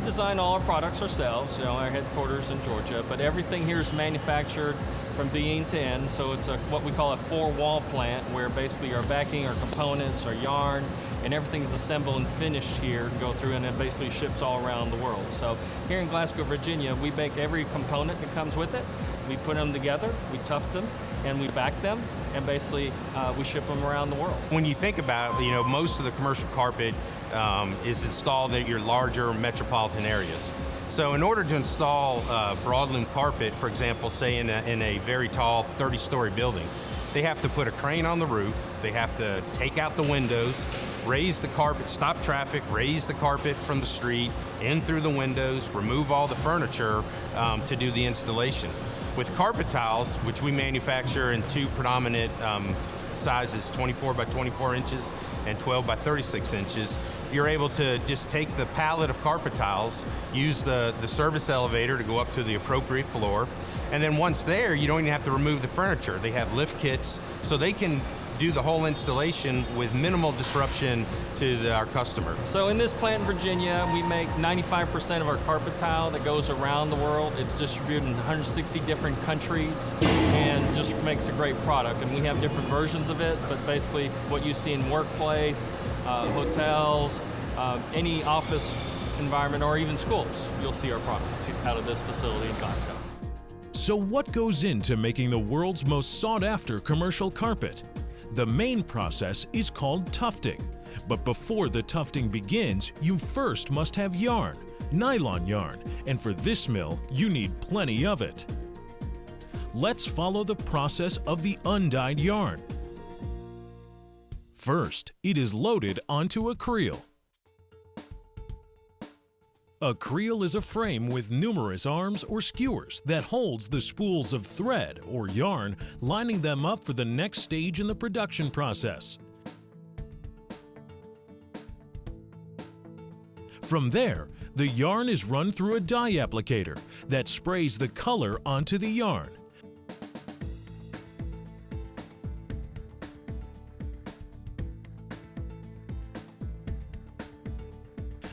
we design all our products ourselves, our headquarters in Georgia, but everything here is manufactured from beginning to end, so it's what we call a four-wall plant, where basically our backing, our components, our yarn, and everything's assembled and finished here to go through, and it basically ships all around the world. So here in Glasgow, Virginia, we make every component that comes with it. We put them together, we tuft them, and we back them, and basically we ship them around the world. When you think about, most of the commercial carpet is installed at your larger metropolitan areas. So in order to install broadloom carpet, for example, say in a very tall 30-story building, they have to put a crane on the roof, they have to take out the windows, raise the carpet, stop traffic, raise the carpet from the street, in through the windows, remove all the furniture to do the installation. With carpet tiles, which we manufacture in two predominant sizes, 24 by 24 inches and 12 by 36 inches, you're able to just take the pallet of carpet tiles, use the service elevator to go up to the appropriate floor, and then once there, you don't even have to remove the furniture. They have lift kits, so they can do the whole installation with minimal disruption to our customer. So in this plant in Virginia, we make 95% of our carpet tile that goes around the world. It's distributed in 160 different countries and just makes a great product. And we have different versions of it, but basically what you see in workplace, hotels, any office environment, or even schools, you'll see our products out of this facility in Glasgow. So what goes into making the world's most sought-after commercial carpet? The main process is called tufting. But before the tufting begins, you first must have yarn, nylon yarn, and for this mill, you need plenty of it. Let's follow the process of the undyed yarn. First, it is loaded onto a creel. A creel is a frame with numerous arms or skewers that holds the spools of thread or yarn, lining them up for the next stage in the production process. From there, the yarn is run through a dye applicator that sprays the color onto the yarn.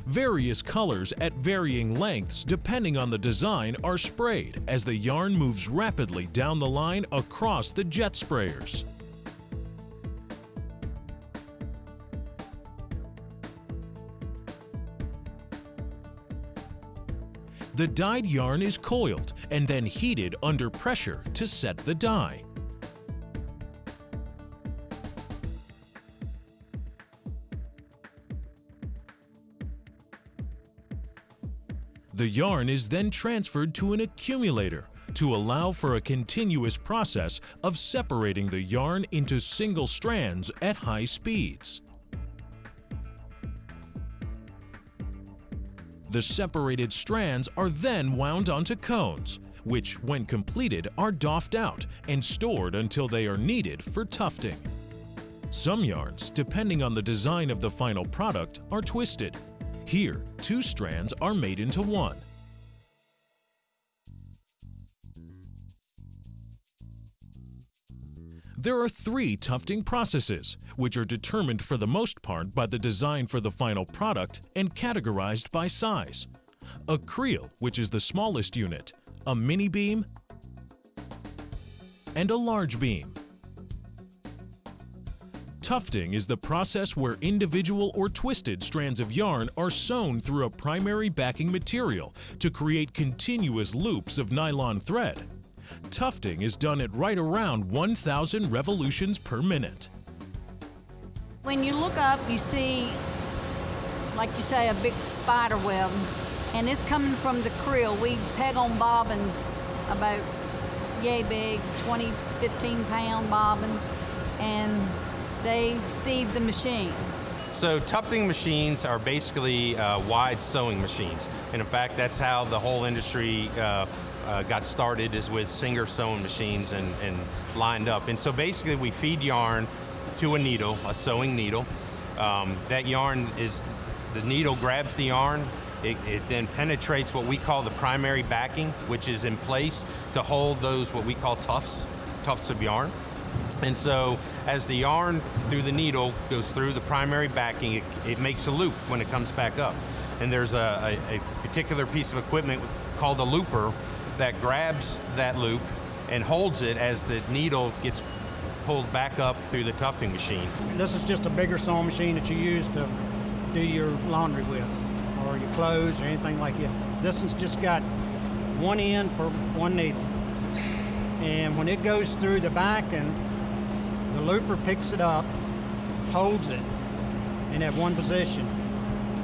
Various colors at varying lengths depending on the design are sprayed as the yarn moves rapidly down the line across the jet sprayers. The dyed yarn is coiled and then heated under pressure to set the dye. The yarn is then transferred to an accumulator to allow for a continuous process of separating the yarn into single strands at high speeds. The separated strands are then wound onto cones, which, when completed, are doffed out and stored until they are needed for tufting. Some yarns, depending on the design of the final product, are twisted. Here, two strands are made into one. There are three tufting processes, which are determined for the most part by the design for the final product and categorized by size. A creel, which is the smallest unit, a mini beam, and a large beam. Tufting is the process where individual or twisted strands of yarn are sewn through a primary backing material to create continuous loops of nylon thread. Tufting is done at right around 1,000 revolutions per minute. When you look up, you see, like you say, a big spider web, and it's coming from the creel. We peg on bobbins about yay big, 20, 15-pound bobbins, and they feed the machine. So tufting machines are basically wide sewing machines. And in fact, that's how the whole industry got started, is with Singer sewing machines and lined up. And so basically we feed yarn to a needle, a sewing needle. That yarn the needle grabs the yarn, it then penetrates what we call the primary backing, which is in place to hold those what we call tufts of yarn. And so as the yarn through the needle goes through the primary backing, it makes a loop when it comes back up. and there's a particular piece of equipment called a looper that grabs that loop and holds it as the needle gets pulled back up through the tufting machine. This is just a bigger sewing machine that you use to do your laundry with, or your clothes, or anything like that. This one's just got one end for one needle. And when it goes through the backing, the looper picks it up, holds it in that one position.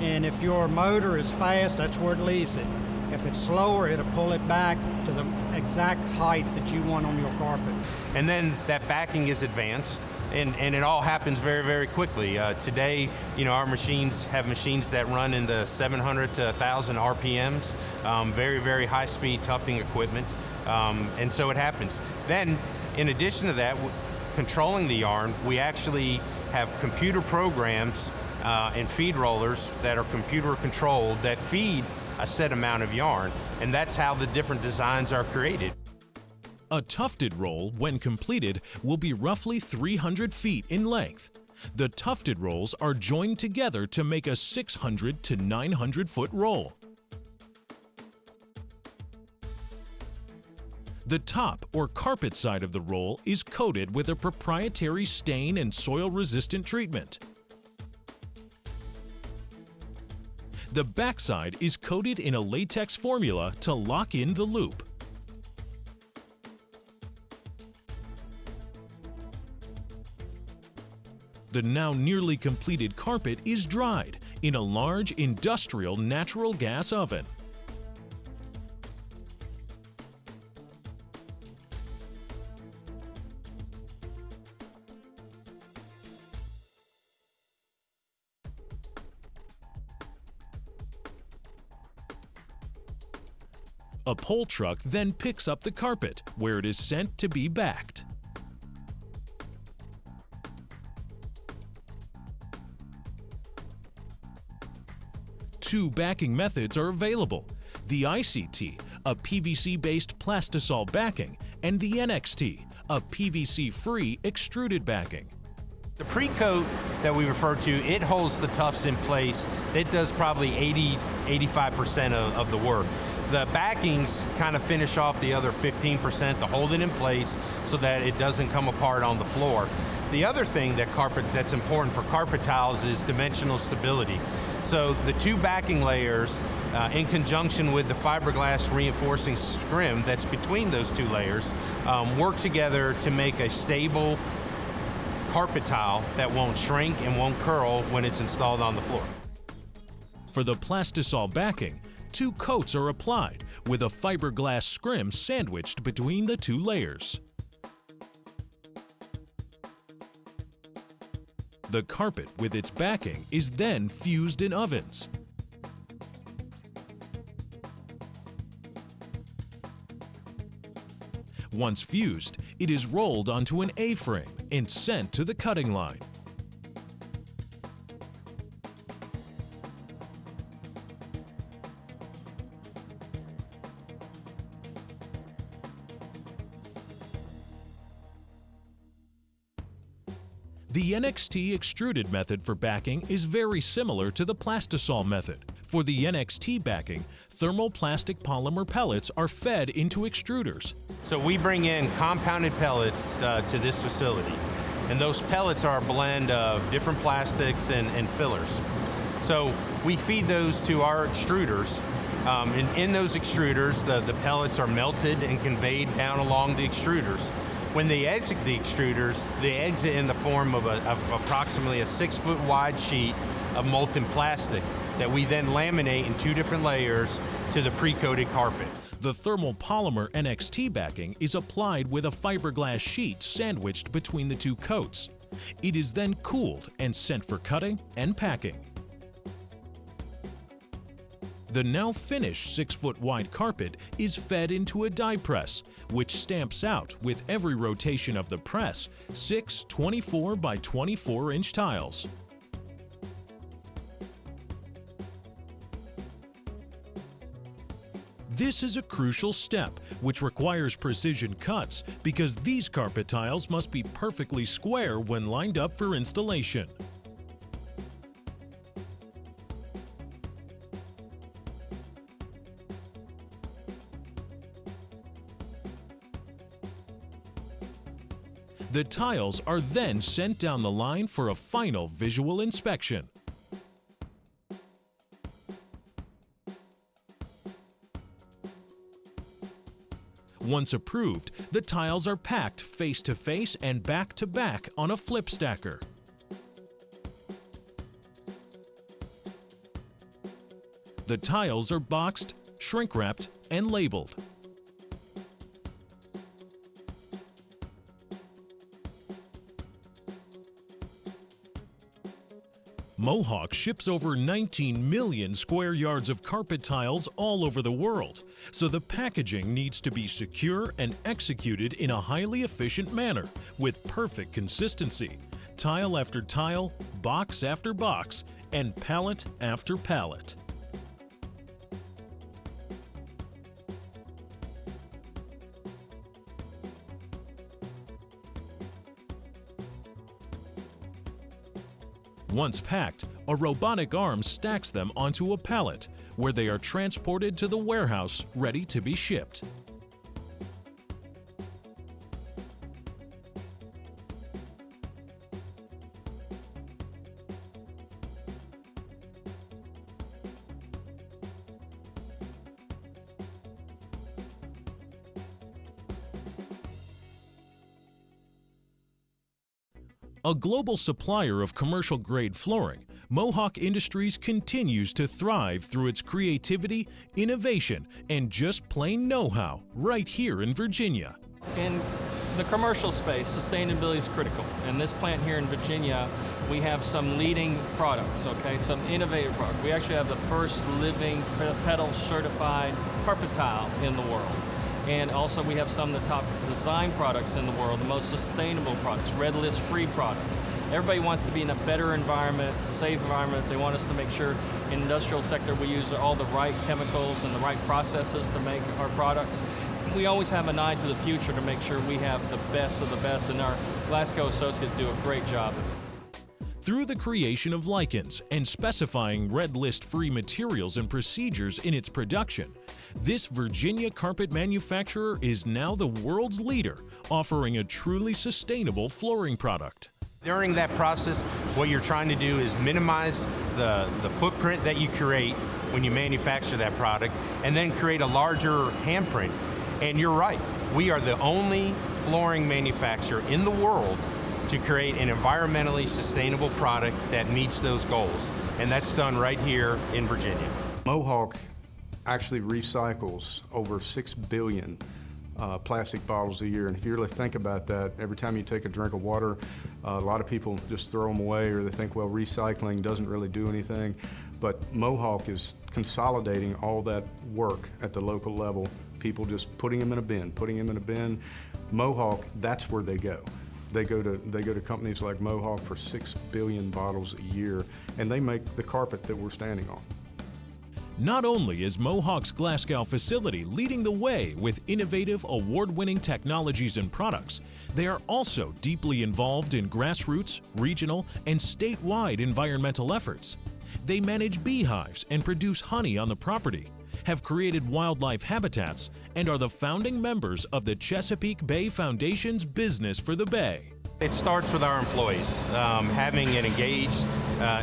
And if your motor is fast, that's where it leaves it. If it's slower, it'll pull it back to the exact height that you want on your carpet. And then that backing is advanced, and it all happens very, very quickly. Today, our machines have machines that run in the 700 to 1,000 RPMs, very, very high-speed tufting equipment, and so it happens. Then, in addition to that, controlling the yarn, we actually have computer programs and feed rollers that are computer controlled that feed a set amount of yarn, and that's how the different designs are created. A tufted roll, when completed, will be roughly 300 feet in length. The tufted rolls are joined together to make a 600 to 900 foot roll. The top or carpet side of the roll is coated with a proprietary stain and soil-resistant treatment. The backside is coated in a latex formula to lock in the loop. The now nearly completed carpet is dried in a large industrial natural gas oven. A pole truck then picks up the carpet, where it is sent to be backed. Two backing methods are available: the ICT, a PVC-based plastisol backing, and the NXT, a PVC-free extruded backing. The pre-coat that we refer to, it holds the tufts in place. It does probably 80–85% of the work. The backings kind of finish off the other 15% to hold it in place so that it doesn't come apart on the floor. The other thing that's important for carpet tiles is dimensional stability. So the two backing layers, in conjunction with the fiberglass reinforcing scrim that's between those two layers, work together to make a stable carpet tile that won't shrink and won't curl when it's installed on the floor. For the plastisol backing, two coats are applied with a fiberglass scrim sandwiched between the two layers. The carpet with its backing is then fused in ovens. Once fused, it is rolled onto an A-frame and sent to the cutting line. The NXT extruded method for backing is very similar to the plastisol method. For the NXT backing, thermoplastic polymer pellets are fed into extruders. So we bring in compounded pellets to this facility, and those pellets are a blend of different plastics and fillers. So we feed those to our extruders, and in those extruders, the pellets are melted and conveyed down along the extruders. When they exit the extruders, they exit in the form of approximately a 6-foot wide sheet of molten plastic that we then laminate in two different layers to the pre-coated carpet. The thermopolymer NXT backing is applied with a fiberglass sheet sandwiched between the two coats. It is then cooled and sent for cutting and packing. The now finished 6-foot wide carpet is fed into a die press, which stamps out, with every rotation of the press, 6 24 by 24 inch tiles. This is a crucial step, which requires precision cuts because these carpet tiles must be perfectly square when lined up for installation. The tiles are then sent down the line for a final visual inspection. Once approved, the tiles are packed face to face and back to back on a flip stacker. The tiles are boxed, shrink wrapped, and labeled. Mohawk ships over 19 million square yards of carpet tiles all over the world, so the packaging needs to be secure and executed in a highly efficient manner with perfect consistency, tile after tile, box after box, and pallet after pallet. Once packed, a robotic arm stacks them onto a pallet, where they are transported to the warehouse ready to be shipped. A global supplier of commercial-grade flooring, Mohawk Industries continues to thrive through its creativity, innovation, and just plain know-how right here in Virginia. In the commercial space, sustainability is critical. In this plant here in Virginia, we have some leading products, okay, some innovative products. We actually have the first living pedal certified carpet tile in the world. And also we have some of the top design products in the world, the most sustainable products, red list free products. Everybody wants to be in a better environment, safe environment. They want us to make sure in the industrial sector we use all the right chemicals and the right processes to make our products. We always have an eye to the future to make sure we have the best of the best, and our Glasgow associates do a great job of it. Through the creation of lichens and specifying red list-free materials and procedures in its production, this Virginia carpet manufacturer is now the world's leader, offering a truly sustainable flooring product. During that process, what you're trying to do is minimize the footprint that you create when you manufacture that product, and then create a larger handprint. And you're right, we are the only flooring manufacturer in the world to create an environmentally sustainable product that meets those goals. And that's done right here in Virginia. Mohawk actually recycles over 6 billion plastic bottles a year. And if you really think about that, every time you take a drink of water, a lot of people just throw them away, or they think, well, recycling doesn't really do anything. But Mohawk is consolidating all that work at the local level. People just putting them in a bin, Mohawk, that's where they go. They go to companies like Mohawk for 6 billion bottles a year, and they make the carpet that we're standing on. Not only is Mohawk's Glasgow facility leading the way with innovative, award-winning technologies and products, they are also deeply involved in grassroots, regional, and statewide environmental efforts. They manage beehives and produce honey on the property, have created wildlife habitats, and are the founding members of the Chesapeake Bay Foundation's Business for the Bay. It starts with our employees. Having an engaged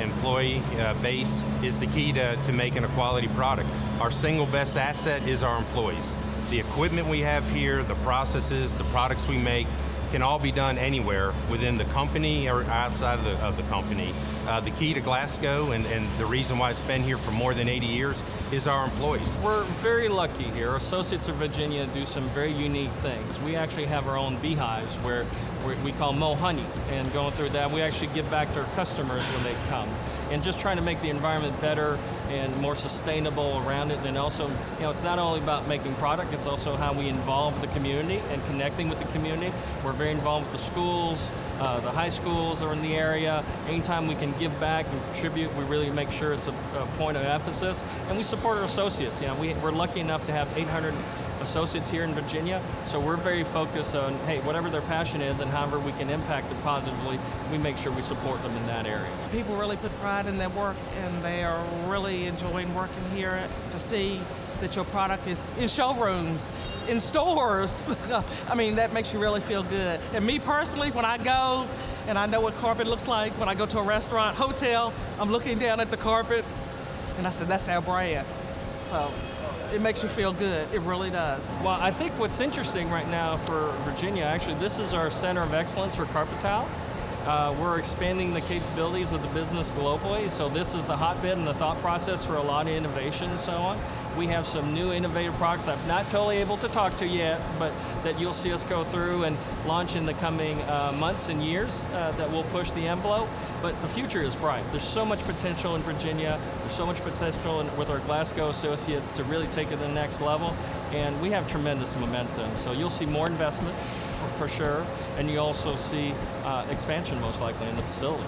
employee base is the key to making a quality product. Our single best asset is our employees. The equipment we have here, the processes, the products we make, can all be done anywhere within the company or outside of the company. The key to Glasgow and the reason why it's been here for more than 80 years is our employees. We're very lucky here. Our associates of Virginia do some very unique things. We actually have our own beehives where we call Mo Honey, and going through that, we actually give back to our customers when they come. And just trying to make the environment better and more sustainable around it. And also, it's not only about making product, it's also how we involve the community and connecting with the community. We're very involved with the schools, the high schools that are in the area. Anytime we can give back and contribute, we really make sure it's a point of emphasis. And we support our associates. We're lucky enough to have 800 associates here in Virginia, so we're very focused on, hey, whatever their passion is and however we can impact it positively, we make sure we support them in that area. People really put pride in their work, and they are really enjoying working here. To see that your product is in showrooms, in stores. I mean, that makes you really feel good. And me personally, when I go and I know what carpet looks like, when I go to a restaurant, hotel, I'm looking down at the carpet and I said, that's our brand. So it makes you feel good. It really does. Well, I think what's interesting right now for Virginia, actually, this is our center of excellence for carpet tile. We're expanding the capabilities of the business globally, so this is the hotbed and the thought process for a lot of innovation and so on. We have some new innovative products I'm not totally able to talk to yet, but that you'll see us go through and launch in the coming months and years that will push the envelope. But the future is bright. There's so much potential in Virginia. There's so much potential with our Glasgow associates to really take it to the next level, and we have tremendous momentum. So you'll see more investment for sure, and you also see expansion most likely in the facility.